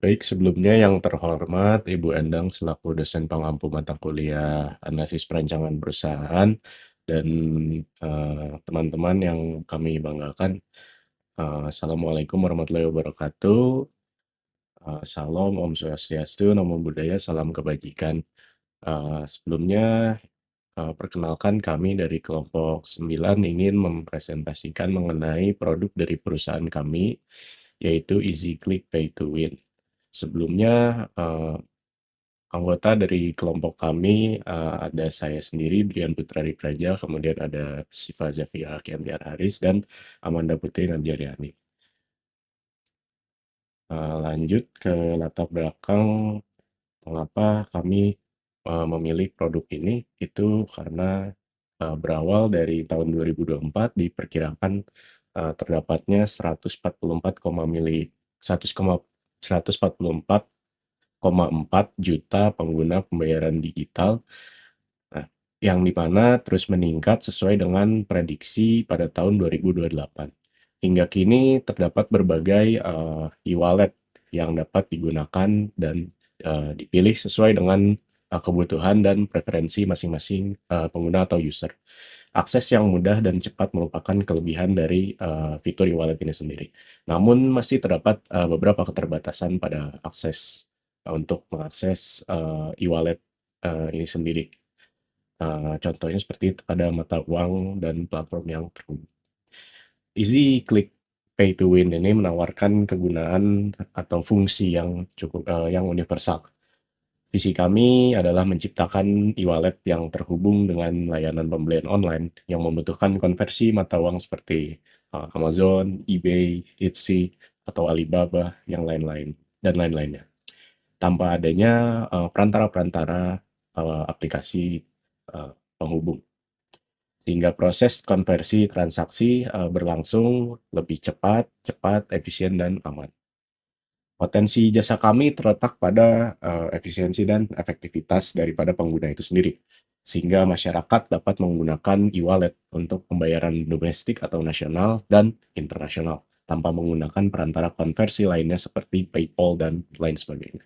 Baik, sebelumnya yang terhormat Ibu Endang selaku dosen pengampu mata kuliah Analisis Perancangan Perusahaan dan teman-teman yang kami banggakan, Assalamualaikum warahmatullahi wabarakatuh, Salam, Om Swastiastu, Namo Buddhaya, salam kebajikan. Sebelumnya, perkenalkan kami dari kelompok 9 ingin mempresentasikan mengenai produk dari perusahaan kami, yaitu EasyClick Pay to Win. Sebelumnya, anggota dari kelompok kami, ada saya sendiri, Brian Putra Dipraja, kemudian ada Siva Zafia Kiantiar Haris, dan Amanda Putri Nandiariani. Lanjut ke latar belakang mengapa kami memilih produk ini, itu karena berawal dari tahun 2024 diperkirakan terdapatnya 144 juta pengguna pembayaran digital. Nah, yang di mana terus meningkat sesuai dengan prediksi pada tahun 2028. Hingga kini terdapat berbagai e-wallet yang dapat digunakan dan dipilih sesuai dengan kebutuhan dan preferensi masing-masing pengguna atau user. Akses yang mudah dan cepat merupakan kelebihan dari fitur e-wallet ini sendiri. Namun masih terdapat beberapa keterbatasan pada akses untuk mengakses e-wallet ini sendiri. Contohnya seperti pada mata uang dan platform yang terhubung. Easy Click Pay to Win ini menawarkan kegunaan atau fungsi yang cukup yang universal. Visi kami adalah menciptakan e-wallet yang terhubung dengan layanan pembelian online yang membutuhkan konversi mata uang seperti Amazon, eBay, Etsy, atau Alibaba, yang lain-lain dan lain-lainnya. Tanpa adanya perantara-perantara aplikasi penghubung. Sehingga proses konversi transaksi berlangsung lebih cepat, efisien, dan aman. Potensi jasa kami terletak pada efisiensi dan efektivitas daripada pengguna itu sendiri, sehingga masyarakat dapat menggunakan e-wallet untuk pembayaran domestik atau nasional dan internasional, tanpa menggunakan perantara konversi lainnya seperti PayPal dan lain sebagainya.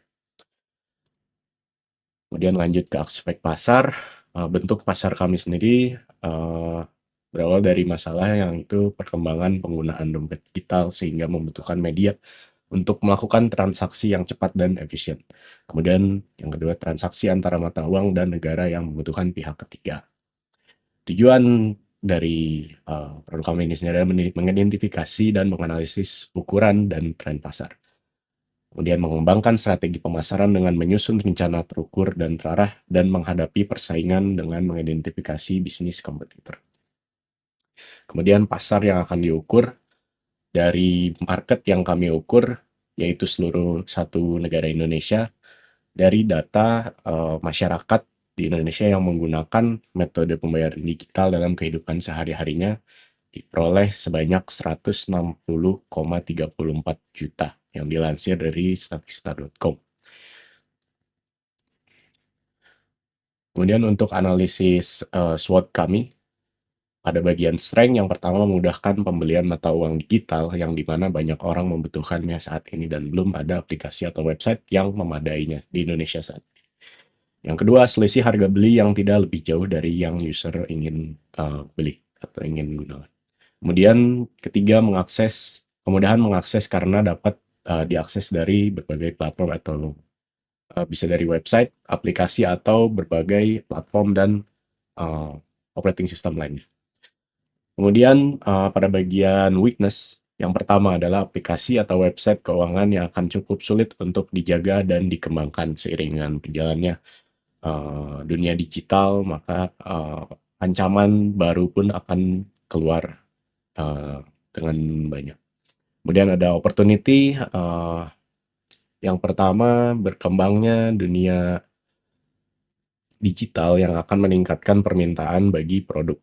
Kemudian lanjut ke aspek pasar, bentuk pasar kami sendiri berawal dari masalah yang itu perkembangan penggunaan dompet digital sehingga membutuhkan media untuk melakukan transaksi yang cepat dan efisien. Kemudian yang kedua, transaksi antara mata uang dan negara yang membutuhkan pihak ketiga. Tujuan dari produk kami ini sendiri adalah mengidentifikasi dan menganalisis ukuran dan tren pasar. Kemudian mengembangkan strategi pemasaran dengan menyusun rencana terukur dan terarah dan menghadapi persaingan dengan mengidentifikasi bisnis kompetitor. Kemudian pasar yang akan diukur dari market yang kami ukur, yaitu seluruh satu negara Indonesia, dari data masyarakat di Indonesia yang menggunakan metode pembayaran digital dalam kehidupan sehari-harinya diperoleh sebanyak 160,34 juta yang dilansir dari statista.com. Kemudian untuk analisis SWOT kami, pada bagian strength yang pertama memudahkan pembelian mata uang digital yang dimana banyak orang membutuhkannya saat ini dan belum ada aplikasi atau website yang memadainya di Indonesia saat ini. Yang kedua, selisih harga beli yang tidak lebih jauh dari yang user ingin beli atau ingin gunakan. Kemudian ketiga, kemudahan mengakses karena dapat diakses dari berbagai platform atau bisa dari website, aplikasi, atau berbagai platform dan operating system lainnya. Kemudian pada bagian weakness, yang pertama adalah aplikasi atau website keuangan yang akan cukup sulit untuk dijaga dan dikembangkan seiring berjalannya dunia digital, maka ancaman baru pun akan keluar dengan banyak. Kemudian ada opportunity, yang pertama berkembangnya dunia digital yang akan meningkatkan permintaan bagi produk.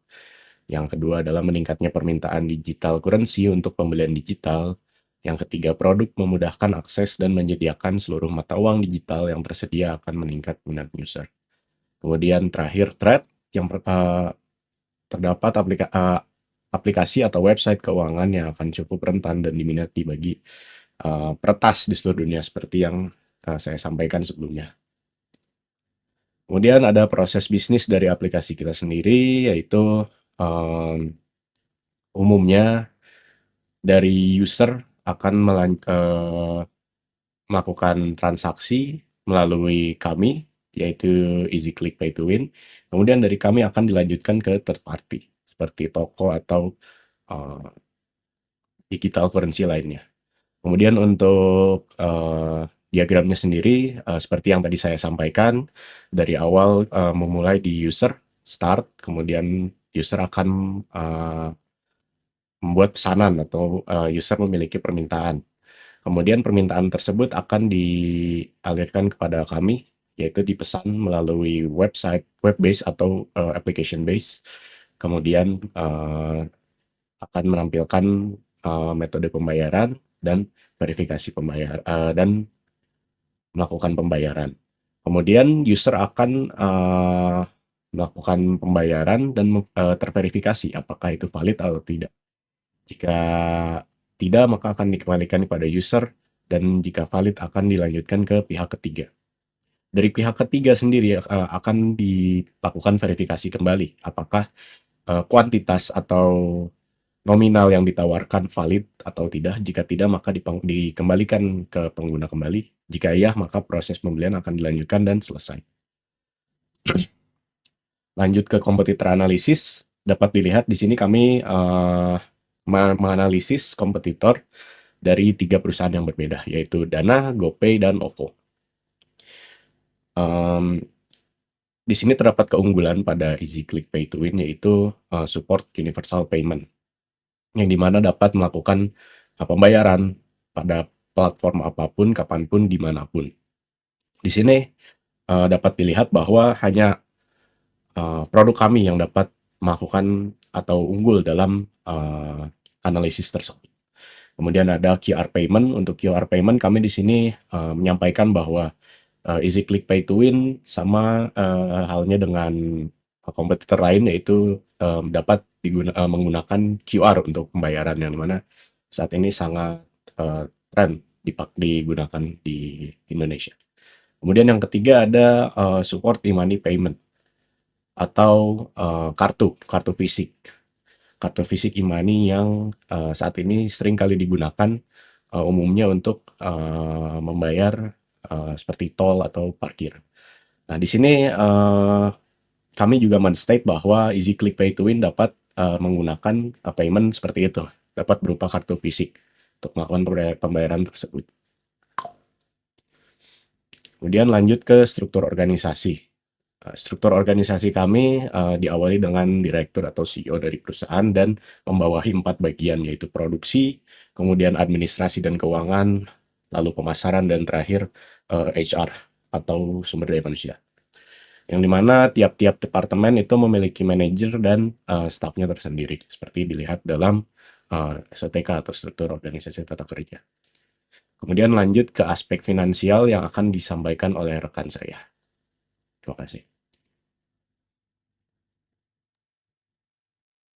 Yang kedua adalah meningkatnya permintaan digital currency untuk pembelian digital. Yang ketiga, produk memudahkan akses dan menyediakan seluruh mata uang digital yang tersedia akan meningkat minat user. Kemudian terakhir, threat yang terdapat aplikasi atau website keuangan yang akan cukup rentan dan diminati bagi peretas di seluruh dunia seperti yang saya sampaikan sebelumnya. Kemudian ada proses bisnis dari aplikasi kita sendiri, yaitu umumnya dari user akan melakukan transaksi melalui kami, yaitu EasyClick Pay to Win. Kemudian dari kami akan dilanjutkan ke third party, seperti toko atau uh, digital currency lainnya. Kemudian untuk diagramnya sendiri, seperti yang tadi saya sampaikan, dari awal memulai di user, start, kemudian user akan membuat pesanan atau user memiliki permintaan. Kemudian permintaan tersebut akan dialirkan kepada kami, yaitu dipesan melalui website, web base atau application base. Kemudian akan menampilkan metode pembayaran dan verifikasi pembayar dan melakukan pembayaran. Kemudian user akan melakukan pembayaran dan terverifikasi apakah itu valid atau tidak. Jika tidak, maka akan dikembalikan kepada user, dan jika valid akan dilanjutkan ke pihak ketiga. Dari pihak ketiga sendiri akan dilakukan verifikasi kembali apakah kuantitas atau nominal yang ditawarkan valid atau tidak. Jika tidak, maka dikembalikan ke pengguna kembali. Jika iya, maka proses pembelian akan dilanjutkan dan selesai. Lanjut ke kompetitor analisis, dapat dilihat di sini kami menganalisis kompetitor dari 3 perusahaan yang berbeda, yaitu Dana, GoPay, dan OVO. Di sini terdapat keunggulan pada EasyClick Pay to Win, yaitu support universal payment, yang dimana dapat melakukan pembayaran pada platform apapun, kapanpun, dimanapun. Di sini dapat dilihat bahwa hanya produk kami yang dapat melakukan atau unggul dalam analisis tersebut. Kemudian ada QR payment. Untuk QR payment kami di sini menyampaikan bahwa EasyClick Pay to Win sama halnya dengan kompetitor lain, yaitu dapat menggunakan QR untuk pembayaran, yang dimana saat ini sangat tren digunakan di Indonesia. Kemudian yang ketiga ada support e-money payment atau kartu fisik. Kartu fisik e-money yang saat ini sering kali digunakan umumnya untuk membayar seperti tol atau parkir. Nah, di sini kami juga men-state bahwa EasyClick Pay to Win dapat menggunakan payment seperti itu, dapat berupa kartu fisik untuk melakukan pembayaran tersebut. Kemudian lanjut ke struktur organisasi. Struktur organisasi kami diawali dengan direktur atau CEO dari perusahaan dan membawahi 4 bagian, yaitu produksi, kemudian administrasi dan keuangan, lalu pemasaran, dan terakhir HR atau sumber daya manusia. Yang dimana tiap-tiap departemen itu memiliki manajer dan stafnya tersendiri, seperti dilihat dalam SOTK atau struktur organisasi tata kerja. Kemudian lanjut ke aspek finansial yang akan disampaikan oleh rekan saya. Terima kasih.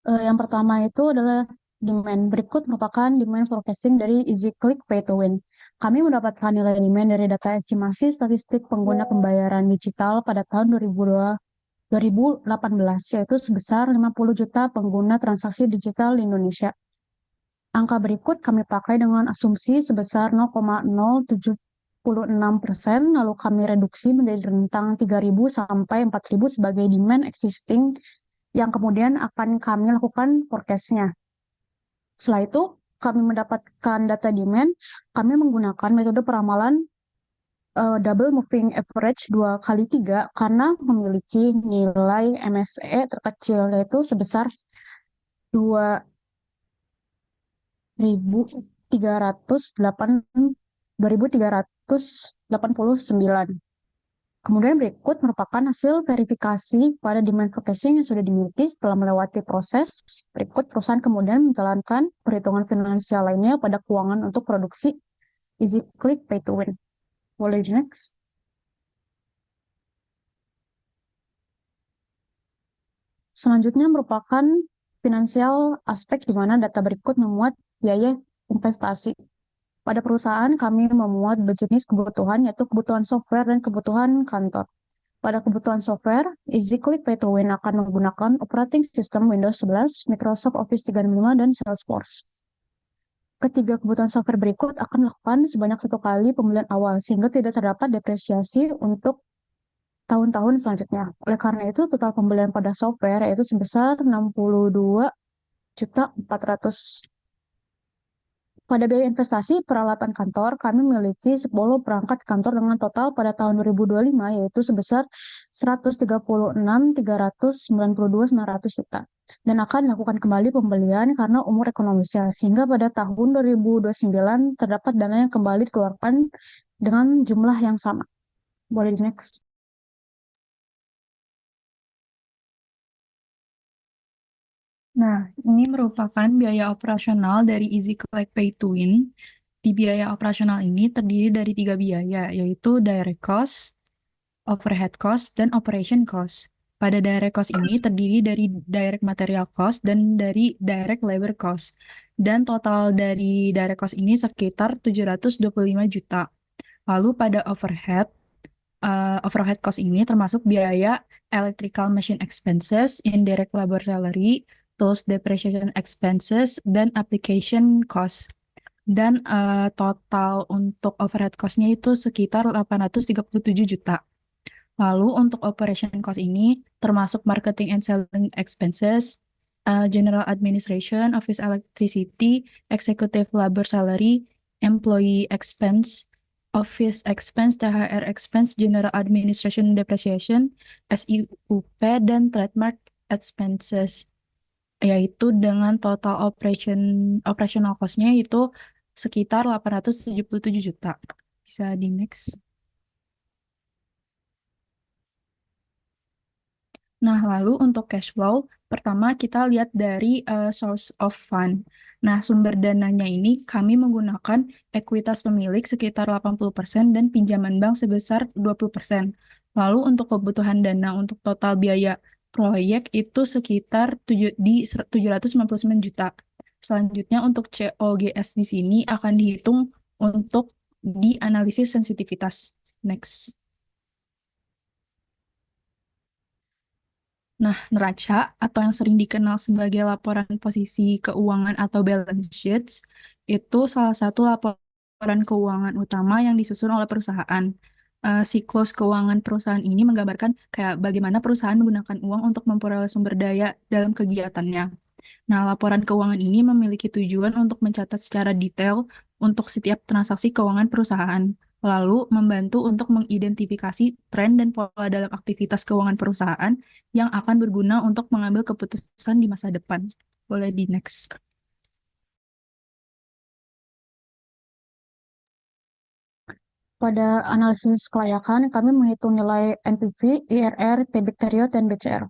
Yang pertama itu adalah demand. Berikut merupakan demand forecasting dari EasyClick Pay to Win. Kami mendapatkan nilai demand dari data estimasi statistik pengguna pembayaran digital pada tahun 2018, yaitu sebesar 50 juta pengguna transaksi digital di Indonesia. Angka berikut kami pakai dengan asumsi sebesar 0,076%, lalu kami reduksi menjadi rentang 3.000 sampai 4.000 sebagai demand existing yang kemudian akan kami lakukan forecast-nya. Setelah itu, kami mendapatkan data demand, kami menggunakan metode peramalan double moving average 2x3 karena memiliki nilai MSE terkecil, yaitu sebesar 2.389. Kemudian berikut merupakan hasil verifikasi pada demand forecasting yang sudah dimiliki setelah melewati proses. Berikut perusahaan kemudian menjalankan perhitungan finansial lainnya pada keuangan untuk produksi EasyClick Pay to Win. Boleh di next. Selanjutnya merupakan finansial aspek di mana data berikut memuat biaya investasi. Pada perusahaan, kami memuat berjenis kebutuhan, yaitu kebutuhan software dan kebutuhan kantor. Pada kebutuhan software, EasyClick Pay to Win akan menggunakan operating system Windows 11, Microsoft Office 365, dan Salesforce. Ketiga kebutuhan software berikut akan dilakukan sebanyak 1 kali pembelian awal, sehingga tidak terdapat depresiasi untuk tahun-tahun selanjutnya. Oleh karena itu, total pembelian pada software yaitu sebesar 62.400. Pada biaya investasi peralatan kantor, kami memiliki 10 perangkat kantor dengan total pada tahun 2025 yaitu sebesar 136.392.900 juta dan akan dilakukan kembali pembelian karena umur ekonomisnya, sehingga pada tahun 2029 terdapat dana yang kembali dikeluarkan dengan jumlah yang sama. Boleh di next. Nah, ini merupakan biaya operasional dari EasyClick Pay to Win. Di biaya operasional ini terdiri dari 3 biaya, yaitu direct cost, overhead cost, dan operation cost. Pada direct cost ini terdiri dari direct material cost dan dari direct labor cost. Dan total dari direct cost ini sekitar 725 juta. Lalu pada overhead cost ini termasuk biaya electrical machine expenses, indirect labor salary, tools depreciation expenses, dan application cost. Dan total untuk overhead cost-nya itu sekitar 837 juta. Lalu untuk operation cost ini termasuk marketing and selling expenses, general administration, office electricity, executive labor salary, employee expense, office expense, THR expense, general administration depreciation, SIUP, dan trademark expenses. Yaitu dengan total operational cost-nya itu sekitar 877 juta. Bisa di next. Nah, lalu untuk cash flow, pertama kita lihat dari source of fund. Nah, sumber dananya ini kami menggunakan ekuitas pemilik sekitar 80% dan pinjaman bank sebesar 20%. Lalu untuk kebutuhan dana untuk total biaya proyek itu sekitar 799 juta. Selanjutnya untuk COGS di sini akan dihitung untuk dianalisis sensitivitas. Next. Nah, neraca atau yang sering dikenal sebagai laporan posisi keuangan atau balance sheets itu salah satu laporan keuangan utama yang disusun oleh perusahaan. Siklus keuangan perusahaan ini menggambarkan kayak bagaimana perusahaan menggunakan uang untuk memperoleh sumber daya dalam kegiatannya. Nah, laporan keuangan ini memiliki tujuan untuk mencatat secara detail untuk setiap transaksi keuangan perusahaan, lalu membantu untuk mengidentifikasi tren dan pola dalam aktivitas keuangan perusahaan yang akan berguna untuk mengambil keputusan di masa depan. Boleh di next. Pada analisis kelayakan, kami menghitung nilai NPV, IRR, payback period, dan BCR.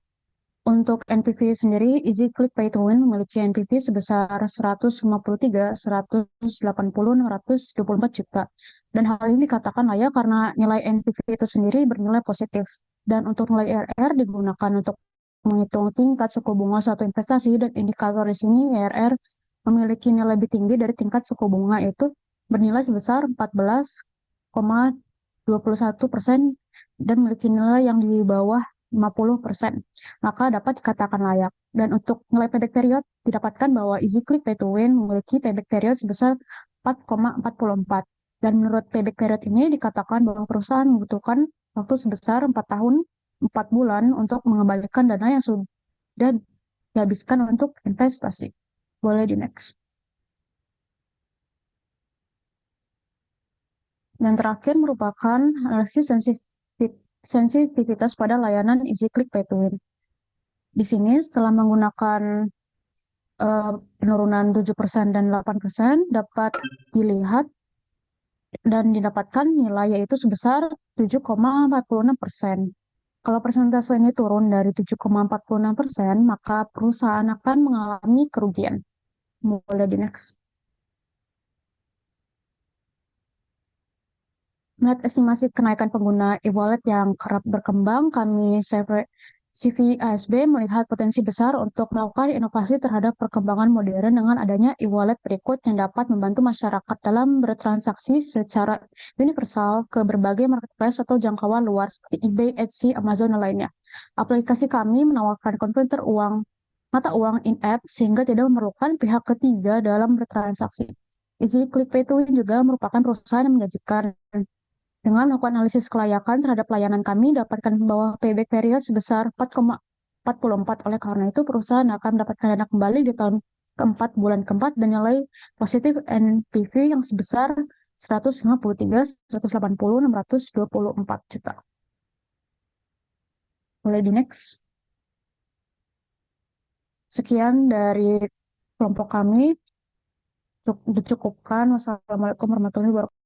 Untuk NPV sendiri, EasyClick Pay to Win memiliki NPV sebesar 153, 180, 624 juta. Dan hal ini dikatakan layak karena nilai NPV itu sendiri bernilai positif. Dan untuk nilai IRR digunakan untuk menghitung tingkat suku bunga suatu investasi, dan indikator di sini IRR memiliki nilai lebih tinggi dari tingkat suku bunga itu bernilai sebesar 14,21% dan memiliki nilai yang di bawah 50%, maka dapat dikatakan layak. Dan untuk nilai payback period, didapatkan bahwa EasyClick Pay to Win memiliki payback period sebesar 4,44. Dan menurut payback period ini dikatakan bahwa perusahaan membutuhkan waktu sebesar 4 tahun, 4 bulan untuk mengembalikan dana yang sudah dihabiskan untuk investasi. Boleh di next. Dan terakhir merupakan analisis sensitivitas pada layanan EasyClick Pay to Win. Di sini setelah menggunakan penurunan 7% dan 8% dapat dilihat dan didapatkan nilai yaitu sebesar 7,46%. Kalau persentase ini turun dari 7,46%, maka perusahaan akan mengalami kerugian. Boleh di next. Melihat estimasi kenaikan pengguna e-wallet yang kerap berkembang, kami CV ASB melihat potensi besar untuk melakukan inovasi terhadap perkembangan modern dengan adanya e-wallet berikut yang dapat membantu masyarakat dalam bertransaksi secara universal ke berbagai marketplace atau jangkauan luar seperti eBay, Etsy, Amazon, dan lainnya. Aplikasi kami menawarkan konverter mata uang in-app sehingga tidak memerlukan pihak ketiga dalam bertransaksi. Easy Click Pay to Win juga merupakan perusahaan yang menjanjikan. Dengan melakukan analisis kelayakan terhadap layanan kami, dapatkan bahwa payback period sebesar 4,44. Oleh karena itu, perusahaan akan mendapatkan dana kembali di tahun keempat, bulan keempat, dan nilai positif NPV yang sebesar 153, 180, 624 juta. Boleh di next. Sekian dari kelompok kami. Dicukupkan. Wassalamualaikum warahmatullahi wabarakatuh.